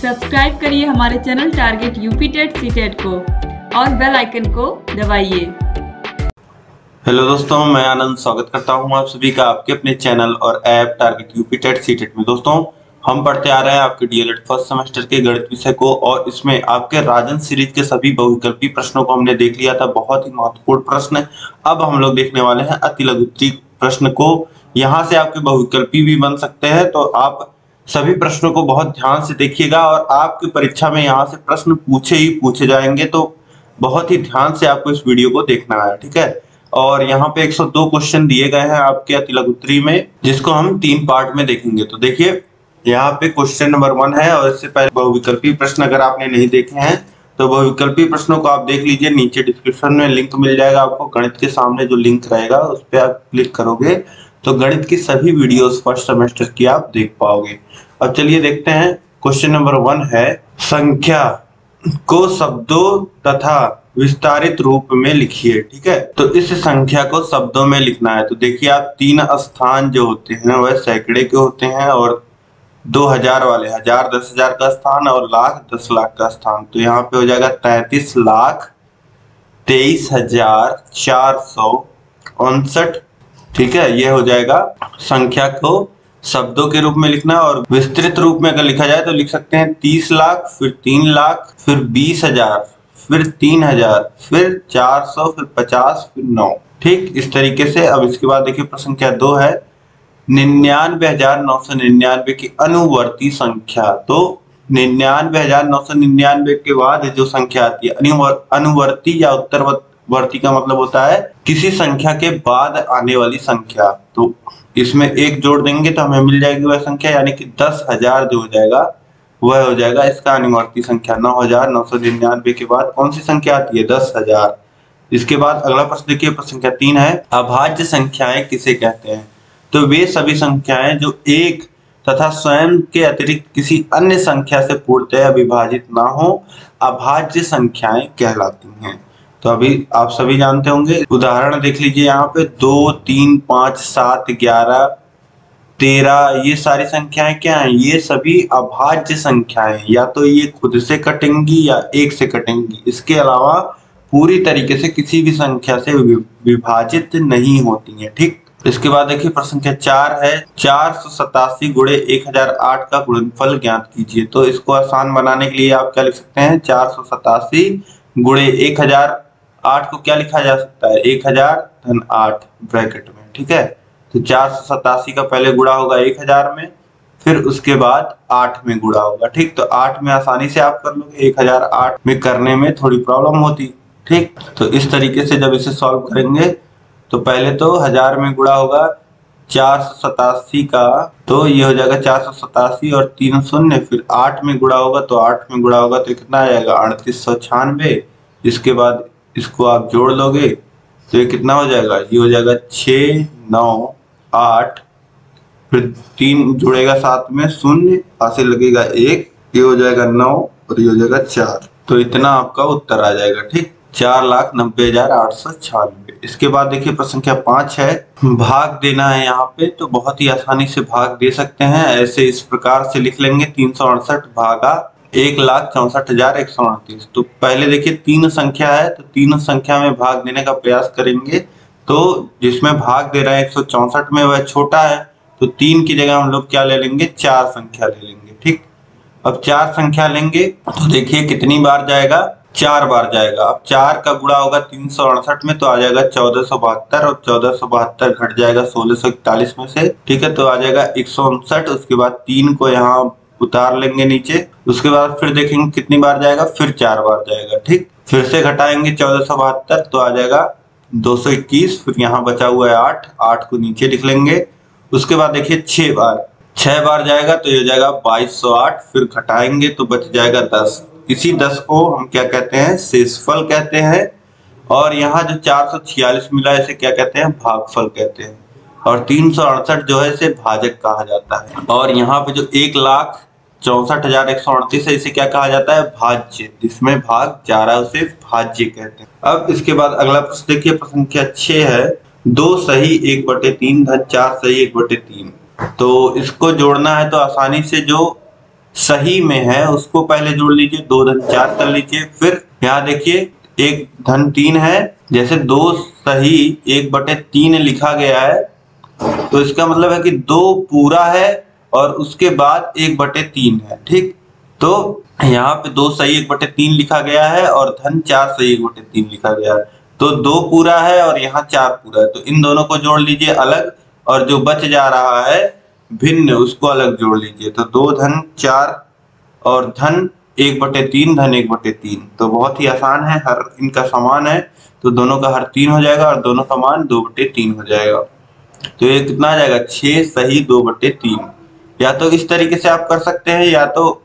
Subscribe करिए हमारे channel target UP TET CTET को और बेल आइकन को दबाइए। हेलो दोस्तों, मैं आनंद स्वागत करता हूं आप सभी का आपके अपने चैनल और app target UP TET CTET में। दोस्तों, हम पढ़ते आ रहे हैं आपके डीएलएड फर्स्ट सेमेस्टर के गणित विषय को और इसमें आपके राजन सीरीज के सभी बहुविकल्पी प्रश्नों को हमने देख लिया था। बहुत ही महत्वपूर्ण प्रश्न। अब हम लोग देखने वाले हैं अति लघुत्तरीय प्रश्न को। यहाँ से आपके बहुविकल्पी भी बन सकते हैं, तो आप सभी प्रश्नों को बहुत ध्यान से देखिएगा और आपकी परीक्षा में यहाँ से प्रश्न पूछे ही पूछे जाएंगे, तो बहुत ही ध्यान से आपको इस वीडियो को देखना है, ठीक है। और यहाँ पे 102 क्वेश्चन दिए गए हैं आपके अति लघुत्तरीय में, जिसको हम 3 पार्ट में देखेंगे। तो देखिए, यहाँ पे क्वेश्चन नंबर 1 है और इससे पहले बहुविकल्पी प्रश्न अगर आपने नहीं देखे हैं तो बहुविकल्पी प्रश्नों को आप देख लीजिए। नीचे डिस्क्रिप्शन में लिंक मिल जाएगा आपको, गणित के सामने जो लिंक रहेगा उस पर आप क्लिक करोगे तो गणित की सभी वीडियोस फर्स्ट सेमेस्टर की आप देख पाओगे। अब चलिए देखते हैं। क्वेश्चन नंबर 1 है, संख्या को शब्दों तथा विस्तारित रूप में लिखिए, ठीक है। तो इस संख्या को शब्दों में लिखना है। तो देखिए, आप 3 स्थान जो होते हैं वह सैकड़े के होते हैं और 2000 वाले 1000 10,000 का स्थान और लाख 10 लाख का स्थान। तो यहाँ पे हो जाएगा 33,23,459, ठीक है। ये हो जाएगा संख्या को शब्दों के रूप में लिखना। और विस्तृत रूप में अगर लिखा जाए तो लिख सकते हैं 30 लाख, फिर 3 लाख, फिर 20,000, फिर 3,000, फिर 400, फिर 50, फिर 9, ठीक इस तरीके से। अब इसके बाद देखिए प्रश्न संख्या 2 है, 99,999 की अनुवर्ती संख्या। तो 99,999 के बाद जो संख्या आती है अनुवर्ती या उत्तरवर्ती का मतलब होता है किसी संख्या के बाद आने वाली संख्या। तो इसमें एक जोड़ देंगे तो हमें मिल जाएगी वह संख्या, यानी कि 10,000 जो हो जाएगा वह हो जाएगा इसका अनुवर्ती संख्या। 9,999 के बाद कौन सी संख्या आती है? 10,000। इसके बाद अगला प्रश्न देखिए, प्रश्न संख्या 3 है, अभाज्य संख्याएं किसे कहते हैं? तो वे सभी संख्याएं जो एक तथा स्वयं के अतिरिक्त किसी अन्य संख्या से पूर्णतया विभाजित ना हो, अभाज्य संख्याएं कहलाती हैं। तो अभी आप सभी जानते होंगे, उदाहरण देख लीजिए। यहाँ पे 2, 3, 5, 7, 11, 13 ये सारी संख्याएं क्या हैं? ये सभी अभाज्य संख्याएं, या तो ये खुद से कटेंगी या एक से कटेंगी। इसके अलावा पूरी तरीके से किसी भी संख्या से विभाजित नहीं होती हैं, ठीक। इसके बाद देखिए प्रश्न संख्या 4 है, 487 गुणे 1008 का गुणनफल ज्ञात कीजिए। तो इसको आसान बनाने के लिए आप क्या लिख सकते हैं? 487 गुणे 1008 को क्या लिखा जा सकता है? 1000 धन 8 ब्रैकेट में, ठीक है। तो 487 का पहले गुणा होगा 1000 में, फिर उसके बाद 8 में गुणा होगा, ठीक। तो 8 में आसानी से आप कर लोगे, 1008 में करने में थोड़ी प्रॉब्लम होती, ठीक। तो इस तरीके से जब इसे सॉल्व करेंगे तो पहले तो 1000 में गुणा होगा 487 का, तो ये हो जाएगा 487 और 3 शून्य, फिर 8 में गुणा होगा तो 8 में गुणा होगा तो कितना आ जाएगा? 3896। इसके बाद इसको आप जोड़ लोगे तो ये कितना हो जाएगा? ये हो जाएगा 6, 9, 8, फिर 3 जुड़ेगा साथ में शून्य, पासे लगेगा 1, ये हो जाएगा 9 और ये हो जाएगा 4। तो इतना आपका उत्तर आ जाएगा, ठीक, 4,90,896। इसके बाद देखिए प्रश्न संख्या 5 है, भाग देना है यहाँ पे। तो बहुत ही आसानी से भाग दे सकते हैं। ऐसे इस प्रकार से लिख लेंगे, 368 भागा 1,64,138। तो पहले देखिए 3 संख्या है, तो 3 संख्या में भाग देने का प्रयास करेंगे। तो जिसमें भाग दे रहे हैं 164 में वह छोटा है, तो 3 की जगह हम लोग क्या ले लेंगे? 4 संख्या ले लेंगे, ठीक। अब 4 संख्या लेंगे तो देखिए कितनी बार जाएगा? 4 बार जाएगा। अब 4 का गुणा होगा 368 में तो आ जाएगा 1472 और 1472 घट जाएगा 1641 में से, ठीक है। तो आ जाएगा 159। उसके बाद 3 को यहाँ उतार लेंगे नीचे। उसके बाद फिर देखेंगे कितनी बार जाएगा? फिर 4 बार जाएगा, ठीक। फिर से घटाएंगे 1472 तो आ जाएगा 221। फिर यहाँ बचा हुआ है 8 को नीचे लिख लेंगे। उसके बाद देखिए 6 बार जाएगा तो ये जाएगा 2208। फिर घटाएंगे तो बच जाएगा 10। इसी 10 को हम क्या कहते हैं? शेषफल कहते हैं। और यहाँ जो 446 मिला इसे क्या कहते हैं? भागफल कहते हैं। और 368 जो है इसे भाजक कहा जाता है। और यहाँ पे जो 1,64,138 है इसे क्या कहा जाता है? भाज्य। जिसमें भाग जा रहा है उसे भाज्य कहते हैं। अब इसके बाद अगला प्रश्न देखिए, प्रश्न संख्या 6 है, 2 सही 1/3 धन 4 सही 1/3। तो इसको जोड़ना है तो आसानी से जो सही में है उसको पहले जोड़ लीजिए, 2 धन 4 कर लीजिए। फिर यहाँ देखिए 1 धन 3 है, जैसे 2 सही 1/3 लिखा गया है तो इसका मतलब है कि 2 पूरा है और उसके बाद 1/3 है। ठीक, तो यहाँ पे 2 सही 1/3 लिखा गया है और धन 4 सही 1/3 लिखा गया है, तो 2 पूरा है और यहाँ 4 पूरा है, तो इन दोनों को जोड़ लीजिए अलग और जो बच जा रहा है भिन्न उसको अलग जोड़ लीजिए। तो 2 धन 4 और धन 1/3 धन 1/3, तो बहुत ही आसान है, हर इनका समान है तो दोनों का हर 3 हो जाएगा और दोनों का मान 2/3 हो जाएगा। तो ये कितना आ जाएगा 6 सही 2/3। या तो इस तरीके से आप कर सकते हैं या तो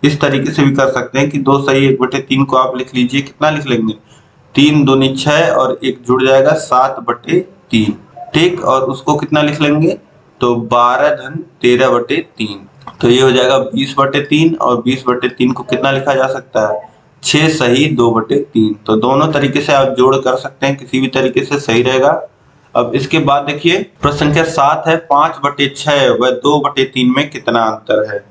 इस तरीके से भी कर सकते हैं कि 2 सही 1/3 को आप लिख लीजिए। कितना लिख लेंगे 3 दूनी 6 और 1 जुड़ जाएगा 7/3। ठीक, और उसको कितना लिख लेंगे तो 12 धन 13/3, तो ये हो जाएगा 20/3 और 20/3 को कितना लिखा जा सकता है 6 सही 2/3। तो दोनों तरीके से आप जोड़ कर सकते हैं, किसी भी तरीके से सही रहेगा। अब इसके बाद देखिए प्रश्न संख्या 7 है 5/6 व 2/3 में कितना अंतर है।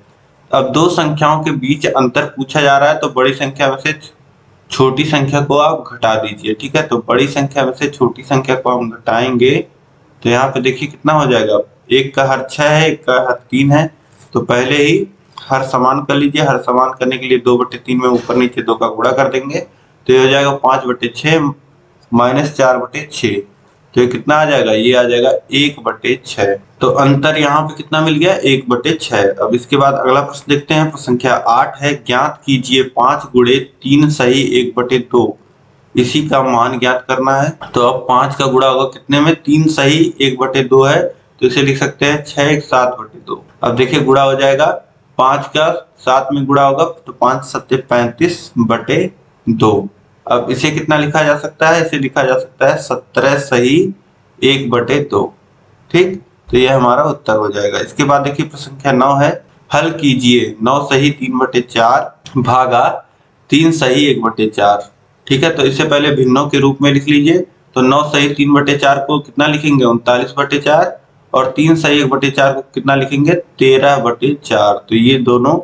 अब दो संख्याओं के बीच अंतर पूछा जा रहा है तो बड़ी संख्या में से छोटी संख्या को आप घटा दीजिए। ठीक है, तो बड़ी संख्या में से छोटी संख्या को हम घटाएंगे तो यहाँ पे देखिए कितना हो जाएगा, 1 का हर 6 है, 1 का हर 3 है, तो पहले ही हर समान कर लीजिए। हर समान करने के लिए 2/3 में ऊपर नीचे 2 का गुणा कर देंगे तो ये हो जाएगा 5/6 माइनस 4/6, तो ये कितना आ जाएगा, ये आ जाएगा 1/6। तो अंतर यहाँ पे कितना मिल गया 1/6। अब इसके बाद अगला प्रश्न देखते हैं, प्रश्न संख्या 8 है ज्ञात कीजिए 5 गुणे 3 सही 1/2, इसी का मान ज्ञात करना है। तो अब 5 का गुणा होगा कितने में 3 सही 1/2 है, तो इसे लिख सकते हैं 6 1 7/2। अब देखिए गुणा हो जाएगा 5 का 7 में गुणा होगा तो 5 7 35/2। अब इसे कितना लिखा जा सकता है, इसे लिखा जा सकता है 17 सही 1/2। ठीक, तो यह हमारा उत्तर हो जाएगा। इसके बाद देखिए प्रश्न संख्या 9 है हल कीजिए 9 सही 3/4 भागा 3 सही 1/4। ठीक है, तो इससे पहले भिन्नों के रूप में लिख लीजिए। तो 9 सही 3/4 को कितना लिखेंगे 39/4 और 3 सही 1/4 को कितना लिखेंगे 13/4। तो ये दोनों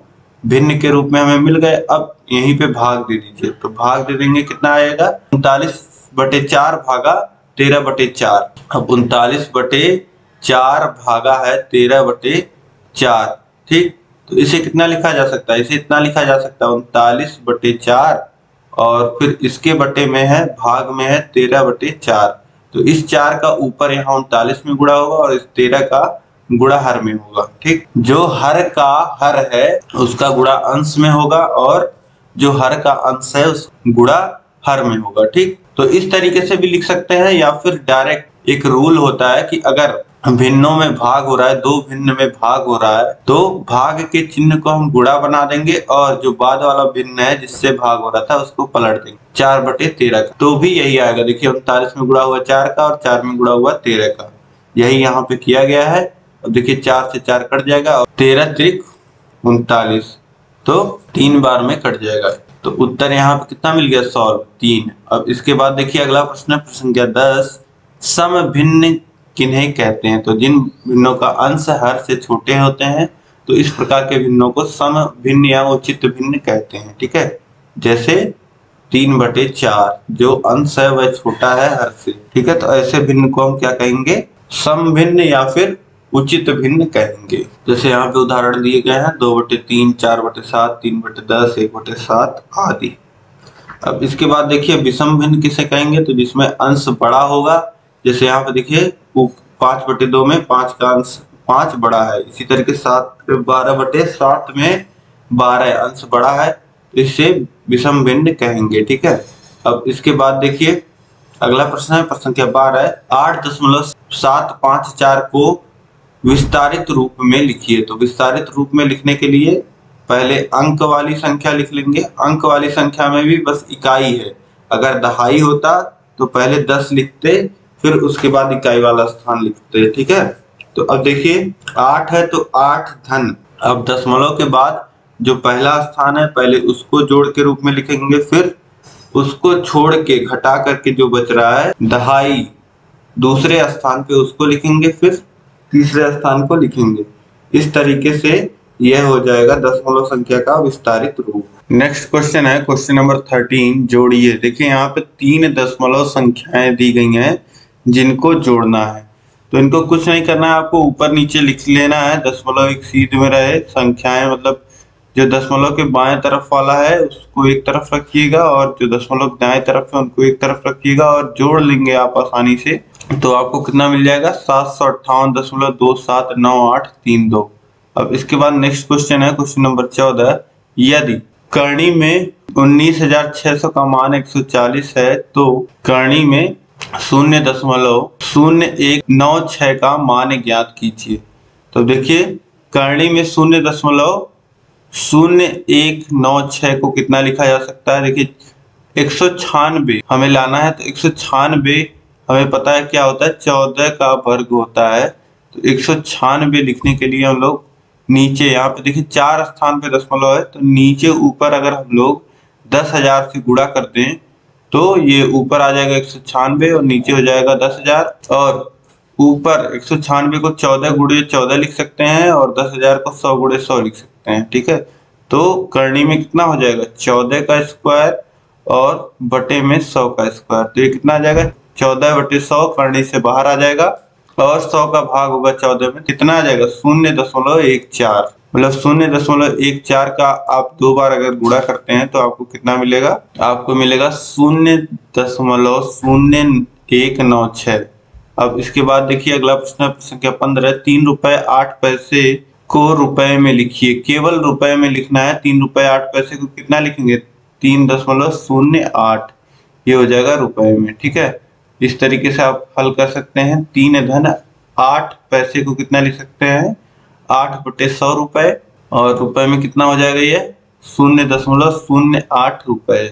भिन्न के रूप में हमें मिल गए। अब यहीं पे भाग दे दीजिए, तो भाग दे देंगे कितना आएगा 39/4 भागा 13/4। अब 39/4 भागा है 13/4। ठीक, तो इसे कितना लिखा जा सकता है, इसे इतना लिखा जा सकता है 39/4 और फिर इसके बटे में है भाग में है 13/4। तो इस 4 का ऊपर यहाँ 39 में गुणा होगा और इस 13 का गुणा हर में होगा। ठीक, जो हर का हर है उसका गुणा अंश में होगा और जो हर का अंश है उस गुणा हर में होगा। ठीक, तो इस तरीके से भी लिख सकते हैं या फिर डायरेक्ट एक रूल होता है कि अगर भिन्नों में भाग हो रहा है, दो भिन्न में भाग हो रहा है तो भाग के चिन्ह को हम गुणा बना देंगे और जो बाद वाला भिन्न है जिससे भाग हो रहा था उसको पलट देंगे 4/13 का, तो भी यही आएगा। देखिए 39 में गुणा हुआ 4 का और 4 में गुणा हुआ 13 का, यही यहाँ पे किया गया है। अब देखिए 4 से 4 कट जाएगा और 13 त्रिक 39, तो 3 बार में कट जाएगा। तो उत्तर यहाँ पे कितना मिल गया 3। अब इसके बाद देखिए अगला प्रश्न है प्रश्न संख्या 10 सम भिन्न किन्हें कहते हैं। तो जिन भिन्नों का अंश हर से छोटे होते हैं तो इस प्रकार के भिन्नों को सम भिन्न या उचित भिन्न कहते हैं। ठीक है, जैसे 3/4 जो अंश है वह छोटा है हर से। ठीक है, तो ऐसे भिन्न को हम क्या कहेंगे सम भिन्न या फिर उचित भिन्न कहेंगे। जैसे यहाँ पे उदाहरण दिए गए हैं 2/3 4/7 3/10 1/7 आदि। अब इसके बाद देखिए विषम भिन्न किसे कहेंगे, तो जिसमें अंश बड़ा होगा। जैसे यहाँ पे देखिए 5/2 में 5 का अंश 5 बड़ा है, इसी तरीके 12/7 में 12 अंश बड़ा है, तो इसे विषम भिन्न कहेंगे। ठीक है, अब इसके बाद देखिए अगला प्रश्न है प्रश्न संख्या 12 8.754 को विस्तारित रूप में लिखिए। तो विस्तारित रूप में लिखने के लिए पहले अंक वाली संख्या लिख लेंगे। अंक वाली संख्या में भी बस इकाई है, अगर दहाई होता तो पहले 10 लिखते फिर उसके बाद इकाई वाला स्थान लिखते। ठीक है, तो अब देखिए 8 है तो 8 धन, अब दशमलव के बाद जो पहला स्थान है पहले उसको जोड़ के रूप में लिखेंगे, फिर उसको छोड़ के घटा करके जो बच रहा है दहाई दूसरे स्थान पे उसको लिखेंगे, फिर तीसरे स्थान को लिखेंगे। इस तरीके से यह हो जाएगा दशमलव संख्या का विस्तारित रूप। नेक्स्ट क्वेश्चन है क्वेश्चन नंबर 13, जोड़िए। देखिए यहाँ पे 3 दशमलव संख्याएं दी गई हैं जिनको जोड़ना है। तो इनको कुछ नहीं करना है, आपको ऊपर नीचे लिख लेना है। दशमलव एक सीध में रहे, संख्याएं मतलब जो दशमलव के बाएं तरफ वाला है उसको एक तरफ रखिएगा और जो दशमलव दाएं तरफ है उनको एक तरफ रखिएगा और जोड़ लेंगे आप आसानी से। तो आपको कितना मिल जाएगा? 758.279832। अब इसके बाद नेक्स्ट क्वेश्चन है क्वेश्चन नंबर 14, यदि करणी में 19,600 का मान 140 है तो करणी में 0.0196 का मान ज्ञात कीजिए। तो देखिए करणी में 0.0196 को कितना लिखा जा सकता है? देखिए 196 हमें लाना है, तो 196 हमें पता है क्या होता है, 14 का वर्ग होता है। तो 196 लिखने के लिए हम लोग नीचे यहाँ पे देखिए 4 स्थान पे दशमलव है, तो नीचे ऊपर अगर हम लोग 10,000 से गुणा कर दें तो ये ऊपर आ जाएगा 196 और नीचे हो जाएगा 10,000। और ऊपर 196 को 14 गुणे 14 लिख सकते हैं और 10,000 को 100 गुणे 100 लिख सकते हैं। ठीक है, तो करणी में कितना हो जाएगा? 14 का स्क्वायर और बटे में 100 का स्क्वायर। तो ये कितना आ जाएगा? 14/100 करणी से बाहर आ जाएगा और 100 का भाग होगा 14 में, कितना आ जाएगा? 0.14। मतलब 0.14 का आप 2 बार अगर गुणा करते हैं तो आपको कितना मिलेगा? आपको मिलेगा 0.0196। अब इसके बाद देखिए अगला प्रश्न संख्या 15, 3 रुपए 8 पैसे को रुपए में लिखिए। केवल रुपए में लिखना है। 3 रुपए 8 पैसे को कितना लिखेंगे? 3.08, ये हो जाएगा रुपए में। ठीक है, इस तरीके से आप हल कर सकते हैं। 3.8 पैसे को कितना लिख सकते हैं? 8/100 रुपए, और रुपए में कितना हो जाएगा? ये 0.08 रुपए।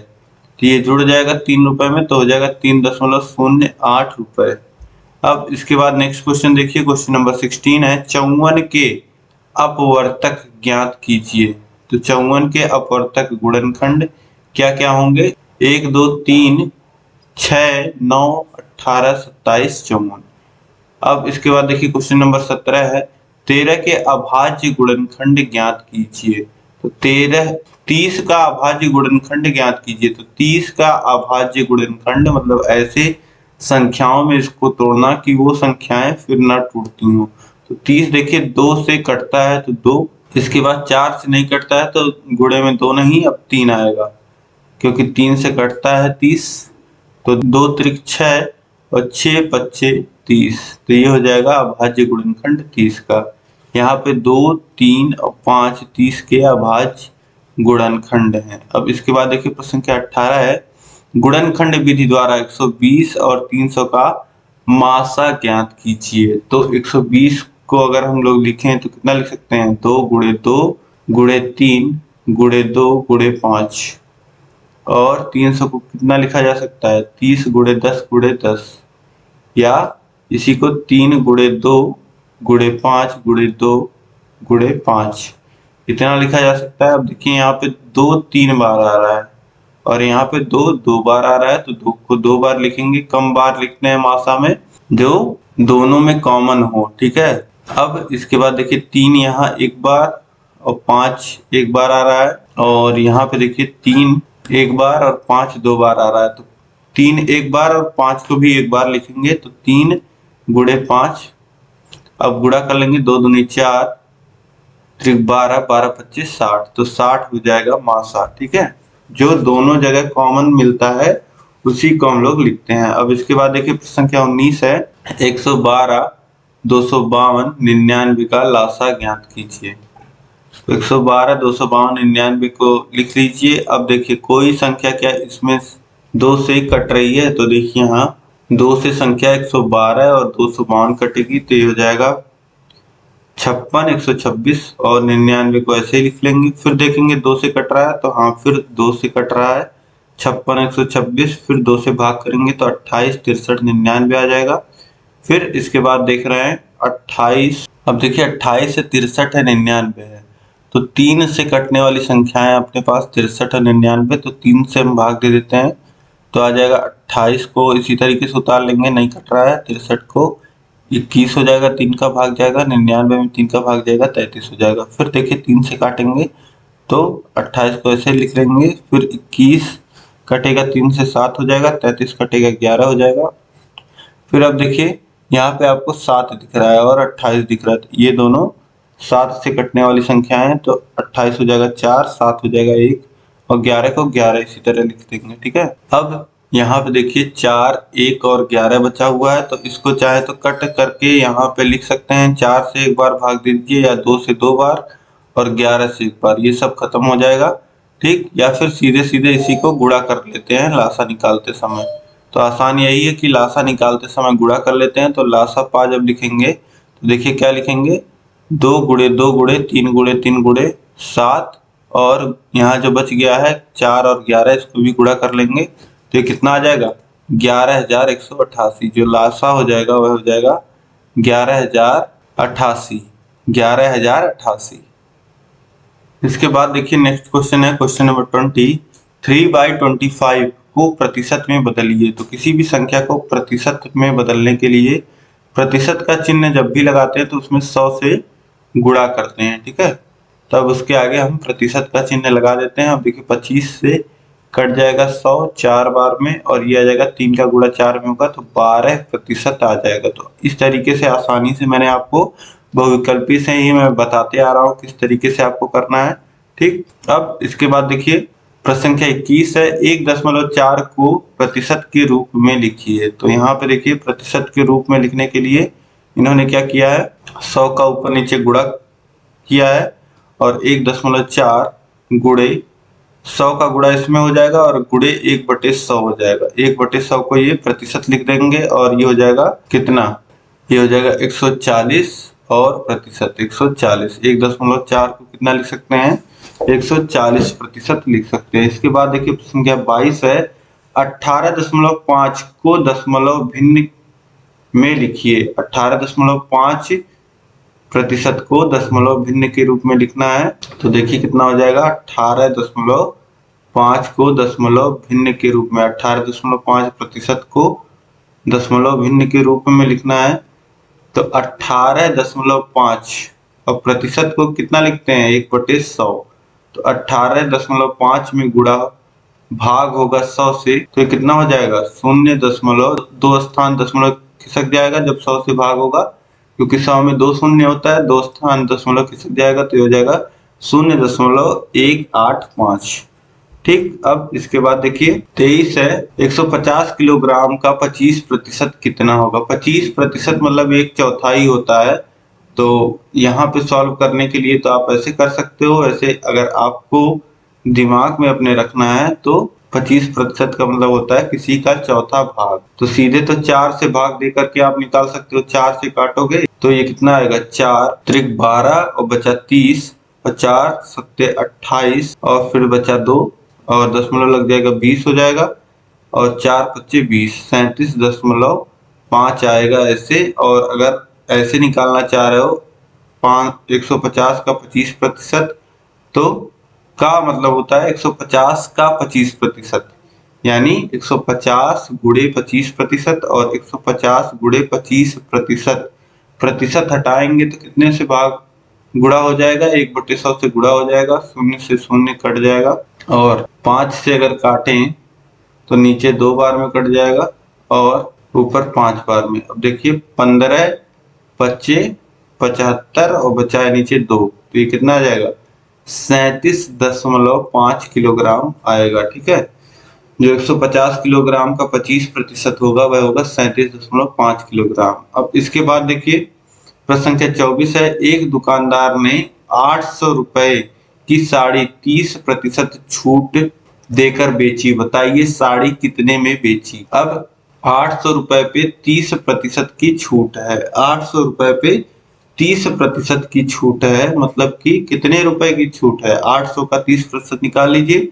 तो ये जुड़ जाएगा 3 रुपए में, तो हो जाएगा 3.08 रुपए। अब इसके बाद नेक्स्ट क्वेश्चन देखिए क्वेश्चन नंबर 16 है, 54 के अपवर्तक ज्ञात कीजिए। तो 54 के अपवर्तक गुणनखंड क्या क्या होंगे? 1, 2, 3, 6, 9, 18, 27, 54। अब इसके बाद देखिए क्वेश्चन नंबर 17 है, 13 के अभाज्य गुणनखंड ज्ञात कीजिए। तो 30 का अभाज्य गुणनखंड ज्ञात कीजिए। तो 30 का अभाज्य गुणनखंड मतलब ऐसे संख्याओं में इसको तोड़ना कि वो संख्याएं फिर ना टूटती हो। तो 30 देखिए 2 से कटता है तो 2, इसके बाद 4 से नहीं कटता है तो गुणे में 2 नहीं, अब 3 आएगा, क्योंकि 3 से कटता है 30। तो 2 त्रिक 6 और 6 पच्चे 30। तो ये हो जाएगा अभाज्य गुणनखंड 30 का। यहाँ पे 2, 3 और 5 30 के अभाज्य गुणनखंड हैं। अब इसके बाद देखिए प्रश्न संख्या 18 है, गुणनखंड विधि द्वारा 120 और 300 का मासा ज्ञात कीजिए। तो 120 को अगर हम लोग लिखें तो कितना लिख सकते हैं? 2 गुणे 2 गुणे 3 गुणे 2 गुणे 5। और 300 को कितना लिखा जा सकता है? 30 गुणे 10 गुणे 10, या इसी को 3 गुणे 2 गुणे 5 गुणे 2 गुणे 5, इतना लिखा जा सकता है। अब देखिए यहाँ पे 2 3 बार आ रहा है और यहाँ पे 2 2 बार आ रहा है, तो 2 को 2 बार लिखेंगे। कम बार लिखते हैं मासा में जो दोनों में कॉमन हो। ठीक है, अब इसके बाद देखिए 3 यहाँ 1 बार और 5 1 बार आ रहा है, और यहाँ पे देखिए 3 1 बार और 5 2 बार आ रहा है। तो 3 1 बार और 5 को भी 1 बार लिखेंगे। तो 3 गुणे 5, अब गुणा कर लेंगे, 2 दूनी 4, 12 12 25 60। तो 60 हो जाएगा मासा। ठीक है, जो दोनों जगह कॉमन मिलता है उसी को हम लोग लिखते हैं। अब इसके बाद देखिए प्रश्न संख्या 19 है, 112 252 99 का लासा ज्ञात कीजिए। 112 252 99 को लिख लीजिए। अब देखिए कोई संख्या क्या इसमें 2 से कट रही है, तो देखिए यहाँ 2 से संख्या 112 और 252 कटेगी, तो ये हो जाएगा 56 126 और 99 को ऐसे ही लिख लेंगे। फिर देखेंगे 2 से कट रहा है, तो हाँ फिर 2 से कट रहा है, 56 126, फिर 2 से भाग करेंगे तो 28 63 99 आ जाएगा। फिर इसके बाद देख रहे हैं 28, अब देखिए 28 से 63 है 99 है, तो 3 से कटने वाली संख्याएं अपने पास 63 और 99, तो 3 से हम भाग दे देते हैं तो आ जाएगा 28 को इसी तरीके से उतार लेंगे, नहीं कट रहा है, 63 को 21 हो जाएगा, 3 का भाग जाएगा, 99 में 3 का भाग जाएगा, 33 हो जाएगा। फिर देखिए 3 से काटेंगे तो 28 को ऐसे लिख लेंगे, फिर 21 कटेगा 3 से 7 हो जाएगा, 33 कटेगा 11 हो जाएगा। फिर अब देखिए यहाँ पे आपको 7 दिख रहा है और 28 दिख रहा है, तो ये दोनों 7 से कटने वाली संख्या है, तो 28 हो जाएगा 4, 7 हो जाएगा 1 और 11 को 11 इसी तरह लिख देंगे। ठीक है, अब यहाँ पे देखिए 4, 1 और 11 बचा हुआ है, तो इसको चाहे तो कट करके यहाँ पे लिख सकते हैं, 4 से एक बार भाग दीजिए या 2 से 2 बार और 11 से एक बार, ये सब खत्म हो जाएगा। ठीक, या फिर सीधे सीधे इसी को गुणा कर लेते हैं लासा निकालते समय। तो आसान यही है कि लासा निकालते समय गुणा कर लेते हैं। तो लासा पा जब लिखेंगे तो देखिए क्या लिखेंगे, 2 गुणे 2 गुणे 3 गुणे 3 गुणे 7, और यहाँ जो बच गया है 4 और 11, इसको भी गुणा कर लेंगे तो ये कितना आ जाएगा, 11,188। जो लासा हो जाएगा वह हो जाएगा 11,088, 11,088। इसके बाद देखिए नेक्स्ट क्वेश्चन है क्वेश्चन नंबर 20, 3/25 को प्रतिशत में बदलिए। तो किसी भी संख्या को प्रतिशत में बदलने के लिए प्रतिशत का चिन्ह जब भी लगाते हैं तो उसमें 100 से गुणा करते हैं। ठीक है, तब उसके आगे हम प्रतिशत का चिन्ह लगा देते हैं। अब देखिए 25 से कट जाएगा 100 4 बार में, और ये आ जाएगा 3 का गुणा 4 में होगा तो 12% आ जाएगा। तो इस तरीके से आसानी से मैंने आपको बहुविकल्पी से ही मैं बताते आ रहा हूँ किस तरीके से आपको करना है। ठीक, अब इसके बाद देखिए प्रश्न संख्या 21 है, 1.4 को प्रतिशत के रूप में लिखिए। तो यहाँ पे देखिए प्रतिशत के रूप में लिखने के लिए इन्होंने क्या किया है, 100 का ऊपर नीचे गुणा किया है और 1.4 गुणे 100 का गुणा इसमें हो जाएगा और गुणे 1/100 हो जाएगा। 1/100 को ये प्रतिशत लिख देंगे और ये हो जाएगा कितना, ये हो जाएगा 140 और प्रतिशत 140। 1.4 को कितना लिख सकते हैं, 140% लिख सकते हैं। इसके बाद देखिए संख्या 22 है, 18.5 को दशमलव भिन्न में लिखिए। 18.5 प्रतिशत को दशमलव भिन्न के रूप में लिखना है। तो देखिए कितना हो जाएगा, 18.5 को दशमलव भिन्न के रूप में, 18.5 प्रतिशत को दशमलव भिन्न के रूप में लिखना है। तो 18.5 और प्रतिशत को कितना लिखते हैं, 1/100। तो 18.5 में गुणा भाग होगा 100 से, तो ये कितना हो जाएगा 0.2 स्थान दशमलव खिसक जाएगा जब 100 से भाग होगा, क्योंकि 100 में 2 शून्य होता है, 2 स्थान दशमलव खिसक जाएगा तो ये हो जाएगा 0.185। ठीक, अब इसके बाद देखिए 23 है, 150 किलोग्राम का 25% कितना होगा। 25% मतलब 1/4 होता है। तो यहाँ पे सॉल्व करने के लिए तो आप ऐसे कर सकते हो, ऐसे अगर आपको दिमाग में अपने रखना है तो 25% का मतलब होता है किसी का चौथा भाग। तो सीधे तो 4 से भाग दे करके आप निकाल सकते हो, 4 से काटोगे तो ये कितना आएगा, 4 त्रिक 12 और बचा 30 और 4 सत्ते 28 और फिर बचा 2 और दशमलव लग जाएगा 20 हो जाएगा और 4 पच्चे 20, 37.5 आएगा ऐसे। और अगर ऐसे निकालना चाह रहे हो 150 का 25% तो का मतलब होता है 150 का 25%, यानी 150 गुणे 25% और 150 गुणे 25%। प्रतिशत हटाएंगे तो कितने से भाग गुणा हो जाएगा, 1/100 से गुणा हो जाएगा, 0 से 0 कट जाएगा और 5 से अगर काटें तो नीचे 2 बार में कट जाएगा और ऊपर 5 बार में। अब देखिए 15 पच्चे 75 और बचा है नीचे 2, तो ये कितना आ जाएगा 37.5 किलोग्राम आएगा। ठीक है, जो 150 किलोग्राम का 25% होगा वह होगा 37.5 किलोग्राम। अब इसके बाद देखिए प्रश्न संख्या 24 है, एक दुकानदार ने 800 रुपए की साड़ी 30% छूट देकर बेची। बताइए साड़ी कितने में बेची। अब 800 रुपए पे 30% की छूट है, 800 रुपए पे 30% की छूट है, मतलब कि कितने रुपए की छूट है, 800 का 30% निकाल लीजिए,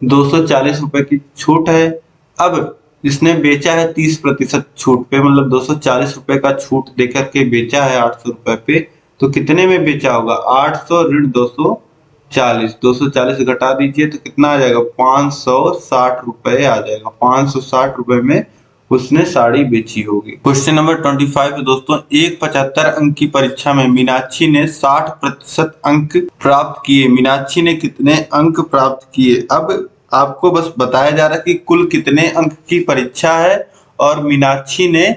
240 रुपए की छूट है। अब इसने बेचा है 30% छूट पे, मतलब 240 रुपए का छूट देकर के बेचा है 800 रुपए पे, तो कितने में बेचा होगा, 800 ऋण 240, 240 घटा दीजिए तो कितना आ जाएगा 560 रुपए आ जाएगा। 560 रुपए में उसने साड़ी बेची होगी। क्वेश्चन नंबर 25 है दोस्तों, एक 75 अंक की परीक्षा में मीनाक्षी ने 60% अंक प्राप्त किए। मीनाक्षी ने कितने अंक प्राप्त किए? अब आपको बस बताया जा रहा है कि कुल कितने अंक की परीक्षा है और मीनाक्षी ने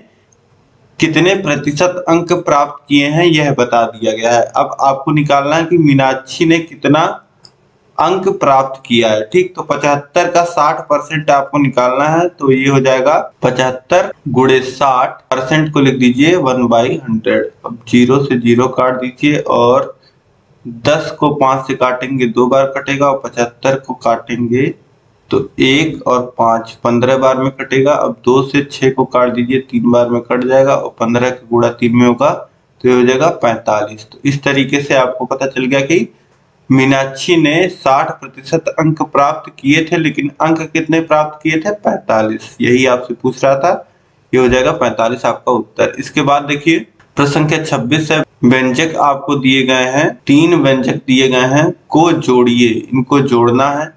कितने प्रतिशत अंक प्राप्त किए हैं यह बता दिया गया है। अब आपको निकालना है कि मीनाक्षी ने कितना अंक प्राप्त किया है। ठीक, तो 75 का 60% आपको निकालना है, तो ये हो जाएगा 75 गुणे 60% को लिख दीजिए 1/100। अब 0 से 0 काट दीजिए और 10 को 5 से काटेंगे 2 बार कटेगा और 75 को काटेंगे तो 1 और 5 15 बार में कटेगा। अब 2 से 6 को काट दीजिए 3 बार में कट जाएगा और 15 का गुणा 3 में होगा तो ये हो जाएगा 45। तो इस तरीके से आपको पता चल गया कि मीनाक्षी ने 60% अंक प्राप्त किए थे, लेकिन अंक कितने प्राप्त किए थे? 45। यही आपसे पूछ रहा था, ये हो जाएगा 45 आपका उत्तर। इसके बाद देखिए प्रश्न संख्या 26 है, व्यंजक आपको दिए गए हैं, 3 व्यंजक दिए गए हैं, को जोड़िए, इनको जोड़ना है।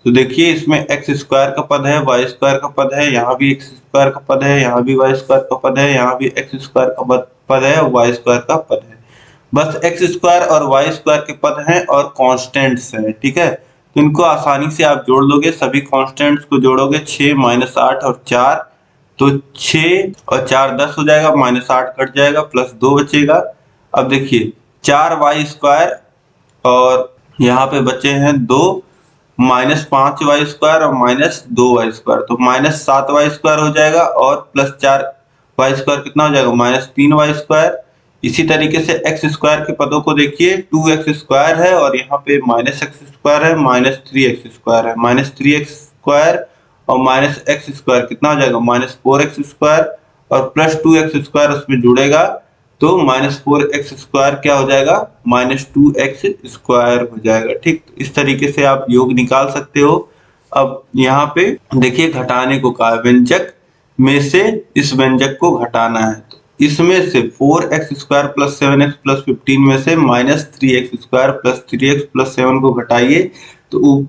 तो देखिए इसमें एक्स स्क्वायर का पद है, वाई स्क्वायर का पद है, यहाँ भी एक्स स्क्वायर का पद है, यहाँ भी वाई स्क्वायर का पद है, यहाँ भी एक्स स्क्वायर का पद है, वाई स्क्वायर का पद है। बस एक्स स्क्वायर और वाई स्क्वायर के पद हैं और कांस्टेंट्स हैं। ठीक है, तो इनको आसानी से आप जोड़ लोगे, सभी कांस्टेंट्स को जोड़ोगे 6 - 8 और 4, तो 6 और 4 10 हो जाएगा, -8 कट जाएगा, +2 बचेगा। अब देखिए 4y स्क्वायर और यहाँ पे बचे हैं 2, -5y स्क्वायर और -2y स्क्वायर, तो -7y स्क्वायर हो जाएगा और +4y स्क्वायर कितना हो जाएगा? -3y square. इसी तरीके से एक्स स्क्वायर के पदों को देखिए, 2x स्क्वायर है और यहाँ पे -x स्क्वायर है, -3x स्क्वायर है, -3x स्क्वायर और -x स्क्वायर कितना हो जाएगा? -4x स्क्वायर और +2x स्क्वायर उसमें जुड़ेगा तो -4x स्क्वायर क्या हो जाएगा? -2x स्क्वायर हो जाएगा। ठीक, इस तरीके से आप योग निकाल सकते हो। अब यहाँ पे देखिए घटाने को कहा, व्यंजक में से इस व्यंजक को घटाना है, तो इसमें से 4x स्क्वायर + 7x + 15 में से -3x स्क्वायर + 3x + 7 को घटाइए। तो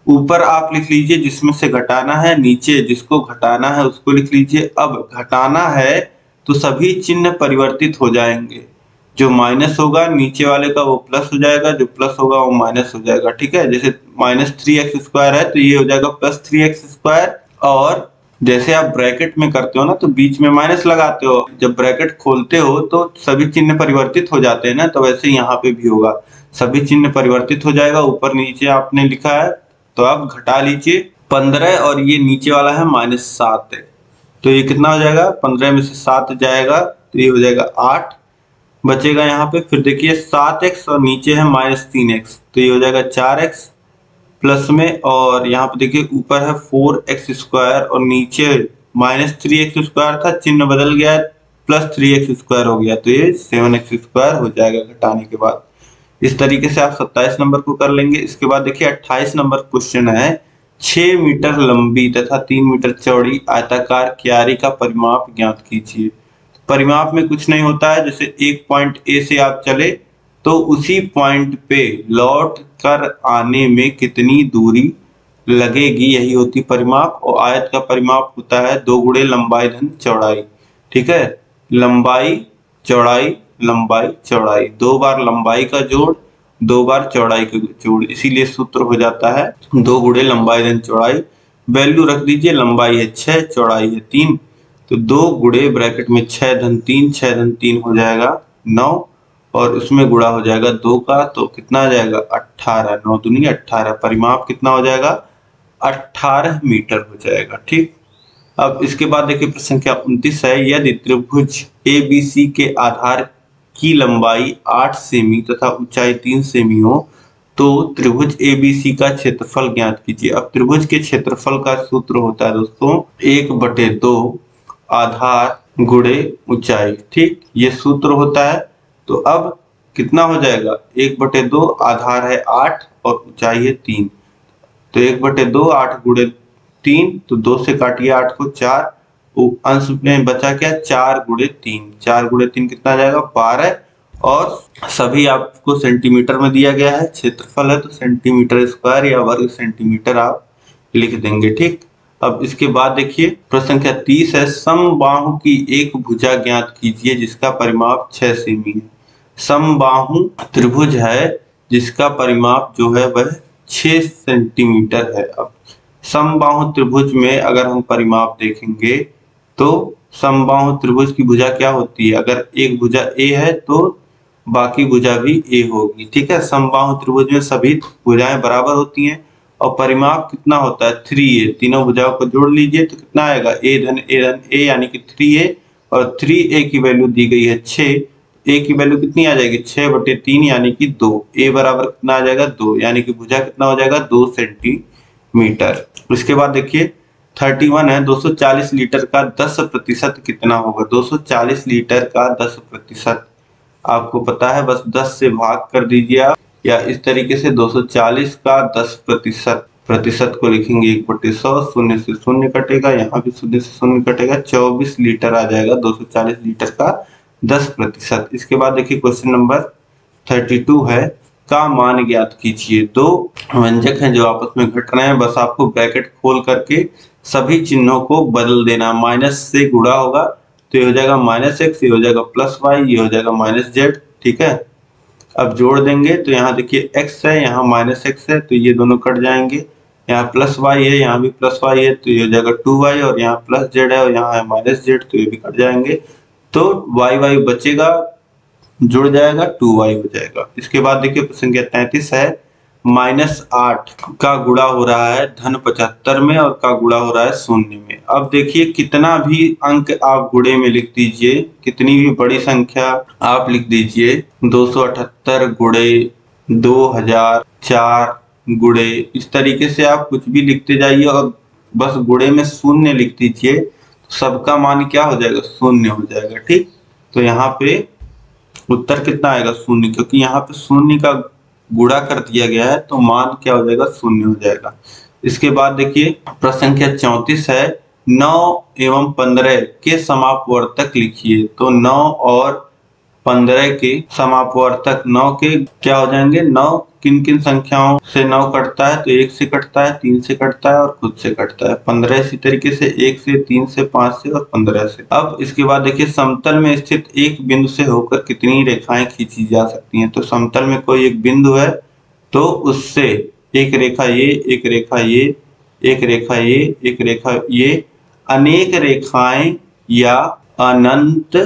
ऊपर आप लिख लीजिए जिसमें से घटाना है, नीचे जिसको घटाना है उसको लिख लीजिए। अब घटाना है तो सभी चिन्ह परिवर्तित हो जाएंगे, जो माइनस होगा नीचे वाले का वो प्लस हो जाएगा, जो प्लस होगा वो माइनस हो जाएगा। ठीक है, जैसे -3x स्क्वायर है तो ये हो जाएगा +3x स्क्वायर, और जैसे आप ब्रैकेट में करते हो ना तो बीच में माइनस लगाते हो, जब ब्रैकेट खोलते हो तो सभी चिन्ह परिवर्तित हो जाते हैं ना, तो वैसे यहाँ पे भी होगा, सभी चिन्ह परिवर्तित हो जाएगा। ऊपर नीचे आपने लिखा है तो आप घटा लीजिए 15 और ये नीचे वाला है -7 है, तो ये कितना हो जाएगा? 15 में से 7 जाएगा तो ये हो जाएगा 8 बचेगा यहाँ पे। फिर देखिए 7x और नीचे है -3x तो ये हो जाएगा 4x प्लस में, और यहाँ पे देखिए ऊपर है 4x स्क्वायर और नीचे -3x स्क्वायर था, चिन्ह बदल गया है +3x स्क्वायर हो गया, तो ये 7x स्क्वायर हो जाएगा घटाने के बाद। इस तरीके से आप 27 नंबर को कर लेंगे। इसके बाद देखिए 28 नंबर क्वेश्चन है, 6 मीटर लंबी तथा 3 मीटर चौड़ी आयताकार क्यारी का परिमाप ज्ञात कीजिए। परिमाप में कुछ नहीं होता है, जैसे एक पॉइंट ए से आप चले तो उसी पॉइंट पे लौट कर आने में कितनी दूरी लगेगी, यही होती परिमाप। और आयत का परिमाप होता है 2 गुणे लंबाई धन चौड़ाई। ठीक है, लंबाई चौड़ाई लंबाई चौड़ाई, 2 बार लंबाई का जोड़ 2 बार चौड़ाई का जोड़, इसीलिए सूत्र हो जाता है 2 गुणे लंबाई धन चौड़ाई। वैल्यू रख दीजिए, लंबाई है 6 चौड़ाई है 3, तो 2 गुणे ब्रैकेट में 6 धन 3, 6 धन 3 हो जाएगा 9 और उसमें गुणा हो जाएगा 2 का, तो कितना आ जाएगा? 18, 9 दूनी 18, परिमाप कितना हो जाएगा? 18 मीटर हो जाएगा। ठीक, अब इसके बाद देखिए प्रश्न संख्या 29 है, यदि त्रिभुज ABC के आधार की लंबाई 8 सेमी तथा ऊंचाई 3 सेमी हो तो त्रिभुज ABC का क्षेत्रफल ज्ञात कीजिए। अब त्रिभुज के क्षेत्रफल का सूत्र होता है दोस्तों 1/2 आधार गुणे ऊंचाई। ठीक, ये सूत्र होता है। तो अब कितना हो जाएगा? 1/2 आधार है 8 और ऊंचाई है 3, तो 1/2 8 गुणे 3, तो 2 से काटिए 8 को 4, अंश में बचा क्या? 4 गुणे 3, 4 गुणे 3 कितना जाएगा? 12, और सभी आपको सेंटीमीटर में दिया गया है, क्षेत्रफल है तो सेंटीमीटर स्क्वायर या वर्ग सेंटीमीटर आप लिख देंगे। ठीक, अब इसके बाद देखिए प्रश्न संख्या 30 है, समबाहु की एक भुजा ज्ञात कीजिए जिसका परिमाप 6 सेमी है। समबाहु त्रिभुज है जिसका परिमाप जो है वह 6 सेंटीमीटर है। अब समबाहु त्रिभुज में अगर हम परिमाप देखेंगे तो समबाहु त्रिभुज की भुजा क्या होती है, अगर एक भुजा ए है तो बाकी भुजा भी ए होगी, ठीक है। समबाहु त्रिभुज में सभी भुजाएं बराबर होती हैं और परिमाप कितना होता है 3a। तीनों भुजाओं को जोड़ लीजिए तो कितना आएगा a धन a यानी कि 3a, और 3a की वैल्यू दी गई है 6। a की वैल्यू कितनी आ जाएगी 6/3 यानी कि 2। a बराबर कितना आ जाएगा 2, यानी कि भुजा कितना हो जाएगा 2 सेंटीमीटर। इसके बाद देखिए 31 है, 240 लीटर का 10% कितना होगा। 240 लीटर का 10% आपको पता है, बस 10 से भाग कर दीजिए आप, या इस तरीके से 240 का 10% को लिखेंगे 1/100, शून्य से शून्य कटेगा, यहाँ भी शून्य से शून्य कटेगा, 24 लीटर आ जाएगा 240 लीटर का 10%। इसके बाद देखिए क्वेश्चन नंबर 32 है, का मान ज्ञात कीजिए। दो व्यंजक हैं जो आपस में घट रहे हैं, बस आपको ब्रैकेट खोल करके सभी चिन्हों को बदल देना। माइनस से गुणा होगा तो ये हो जाएगा -x, ये हो जाएगा +y, ये हो जाएगा -z, ठीक है। अब जोड़ देंगे तो यहाँ देखिए x है, यहाँ -x है, तो ये दोनों कट जाएंगे। यहाँ +y है, यहाँ भी +y है, तो ये हो जाएगा 2y, और यहाँ +z है और यहाँ है -z, तो ये भी कट जाएंगे। तो y बचेगा, जुड़ जाएगा, 2y हो जाएगा। इसके बाद देखिए प्रश्न संख्या 33 है, -8 का गुणा हो रहा है धन 75 में और का गुणा हो रहा है 0 में। अब देखिए कितना भी अंक आप गुणे में लिख दीजिए, कितनी भी बड़ी संख्या आप लिख दीजिए, 278 गुणे 2004 गुणे, इस तरीके से आप कुछ भी लिखते जाइए और बस गुणे में 0 लिख दीजिए, तो सबका मान क्या हो जाएगा 0 हो जाएगा, ठीक। तो यहाँ पे उत्तर कितना आएगा 0, क्योंकि यहाँ पे 0 का गुणा कर दिया गया है तो मान क्या हो जाएगा 0 हो जाएगा। इसके बाद देखिए प्रश्न संख्या 34 है, 9 एवं 15 के समापवर्तक लिखिए। तो 9 और 15 के समापवर्तक, 9 के क्या हो जाएंगे, 9 किन किन संख्याओं से 9 कटता है, तो 1 से कटता है, 3 से कटता है और खुद से कटता है। 15 इसी तरीके से 1 से, 3 से, 5 से और 15 से। अब इसके बाद देखिए समतल में स्थित एक बिंदु से होकर कितनी रेखाएं खींची जा सकती हैं। तो समतल में कोई एक बिंदु है तो उससे एक रेखा ये, एक रेखा ये, एक रेखा ये, एक रेखा ये, अनेक रेखाएं या अनंत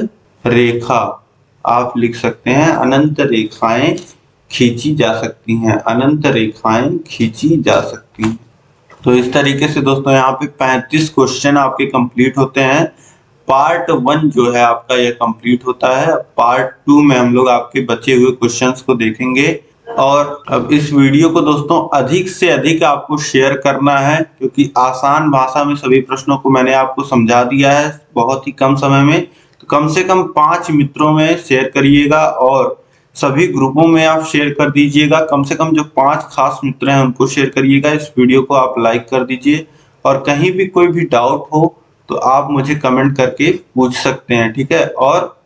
रेखा आप लिख सकते हैं, अनंत रेखाएं खींची जा सकती हैं, अनंत रेखाएं खींची जा सकती हैं। तो इस तरीके से दोस्तों यहाँ पे 35 क्वेश्चन आपके कंप्लीट होते हैं। पार्ट 1 जो है आपका ये कंप्लीट होता है। पार्ट 2 में हम लोग आपके बचे हुए क्वेश्चंस को देखेंगे। और अब इस वीडियो को दोस्तों अधिक से अधिक आपको शेयर करना है, क्योंकि आसान भाषा में सभी प्रश्नों को मैंने आपको समझा दिया है बहुत ही कम समय में। तो कम से कम 5 मित्रों में शेयर करिएगा और सभी ग्रुपों में आप शेयर कर दीजिएगा। कम से कम जो 5 खास मित्र हैं उनको शेयर करिएगा। इस वीडियो को आप लाइक कर दीजिए और कहीं भी कोई भी डाउट हो तो आप मुझे कमेंट करके पूछ सकते हैं, ठीक है। और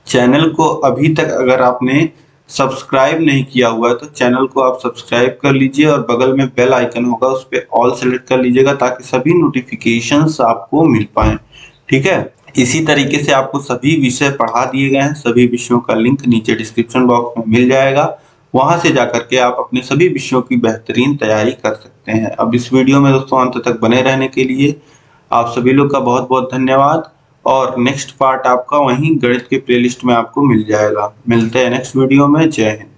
चैनल को अभी तक अगर आपने सब्सक्राइब नहीं किया हुआ है तो चैनल को आप सब्सक्राइब कर लीजिए और बगल में बेल आइकन होगा उस पर ऑल सेलेक्ट कर लीजिएगा ताकि सभी नोटिफिकेशंस आपको मिल पाए, ठीक है। इसी तरीके से आपको सभी विषय पढ़ा दिए गए हैं। सभी विषयों का लिंक नीचे डिस्क्रिप्शन बॉक्स में मिल जाएगा, वहां से जाकर के आप अपने सभी विषयों की बेहतरीन तैयारी कर सकते हैं। अब इस वीडियो में दोस्तों अंत तक बने रहने के लिए आप सभी लोग का बहुत बहुत धन्यवाद। और नेक्स्ट पार्ट आपका वहीं गणित के प्लेलिस्ट में आपको मिल जाएगा। मिलते हैं नेक्स्ट वीडियो में। जय हिंद।